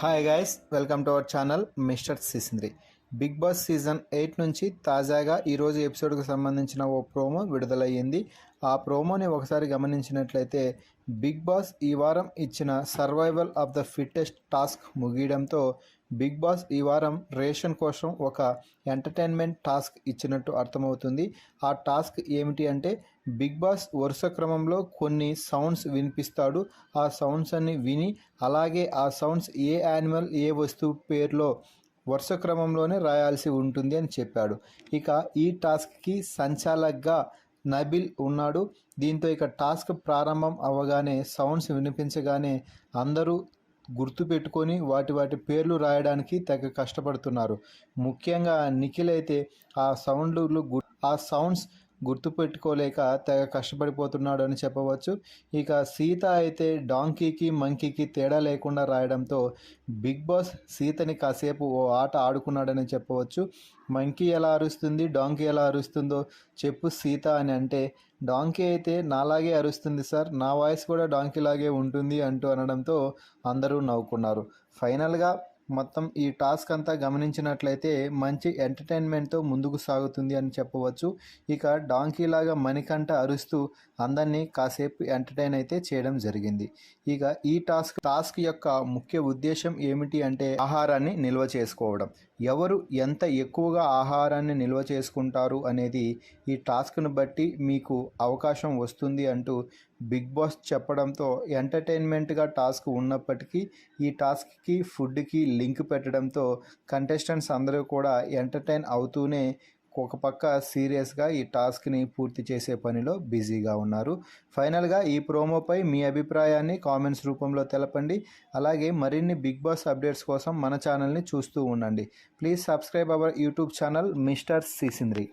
Hi guys, welcome to our channel mister Sisindri. Bigg Boss season 8 నుంచి తాజాగా ఈరోజు ఎపిసోడ్కు సంబంధించిన ఓ ప్రోమో విడుదలయ్యింది. ఆ ప్రోమోని ఒకసారి గమనించినట్లయితే బిగ్ బాస్ ఈ వారం ఇచ్చిన survival of the fittest task ముగియడంతో బిగ్ బాస్ ఈ వారం రేషన్ కోసం ఒక ఎంటర్టైన్మెంట్ టాస్క్ ఇచ్చినట్టు అర్థమవుతుంది. ఆ టాస్క్ ఏమిటి అంటే బిగ్ బాస్ వరుస క్రమంలో కొన్ని సౌండ్స్ వినిపిస్తాడు. ఆ సౌండ్స్ అన్ని విని అలాగే ఆ సౌండ్స్ ఏ యానిమల్ ఏ వస్తువు పేరులో వరుస క్రమంలోనే రాయాల్సి ఉంటుంది అని చెప్పాడు. ఇక ఈ టాస్క్కి సంచాలక్గా నబిల్ ఉన్నాడు. దీంతో ఇక టాస్క్ ప్రారంభం అవ్వగానే సౌండ్స్ వినిపించగానే అందరూ గుర్తుపెట్టుకొని వాటి పేర్లు రాయడానికి తెగ కష్టపడుతున్నారు. ముఖ్యంగా నిఖిల్ అయితే ఆ సౌండ్స్ గుర్తుపెట్టుకోలేక తెగ కష్టపడిపోతున్నాడు అని చెప్పవచ్చు. ఇక సీత అయితే డాంకీకి మంకీకి తేడా లేకుండా రాయడంతో బిగ్ బాస్ సీతని కాసేపు ఓ ఆట ఆడుకున్నాడని చెప్పవచ్చు. మంకీ ఎలా అరుస్తుంది, డాంకీ ఎలా అరుస్తుందో చెప్పు సీత అని అంటే డాంకీ అయితే నాలాగే అరుస్తుంది సార్, నా వాయిస్ కూడా డాంకీ లాగే ఉంటుంది అంటూ అనడంతో అందరూ నవ్వుకున్నారు. ఫైనల్గా మొత్తం ఈ టాస్క్ అంతా గమనించినట్లయితే మంచి ఎంటర్టైన్మెంట్తో ముందుకు సాగుతుంది అని చెప్పవచ్చు. ఇక డాంకీ లాగా మణికంఠ అరుస్తూ అందరినీ కాసేపు ఎంటర్టైన్ అయితే చేయడం జరిగింది. ఇక ఈ టాస్క్ యొక్క ముఖ్య ఉద్దేశం ఏమిటి అంటే ఆహారాన్ని నిల్వ చేసుకోవడం. ఎవరు ఎంత ఎక్కువగా ఆహారాన్ని నిల్వ చేసుకుంటారు అనేది ఈ టాస్క్ను బట్టి మీకు అవకాశం వస్తుంది అంటూ బిగ్ బాస్ చెప్పడంతో ఎంటర్టైన్మెంట్గా టాస్క్ ఉన్నప్పటికీ ఈ టాస్క్కి ఫుడ్కి లింక్ పెట్టడంతో కంటెస్టెంట్స్ అందరూ కూడా ఎంటర్టైన్ అవుతూనే ఒక పక్క సీరియస్గా ఈ టాస్క్ని పూర్తి చేసే పనిలో బిజీగా ఉన్నారు. ఫైనల్గా ఈ ప్రోమోపై మీ అభిప్రాయాన్ని కామెంట్స్ రూపంలో తెలపండి. అలాగే మరిన్ని బిగ్ బాస్ అప్డేట్స్ కోసం మన ఛానల్ని చూస్తూ ఉండండి. Please subscribe our YouTube channel mister సిసింద్రి.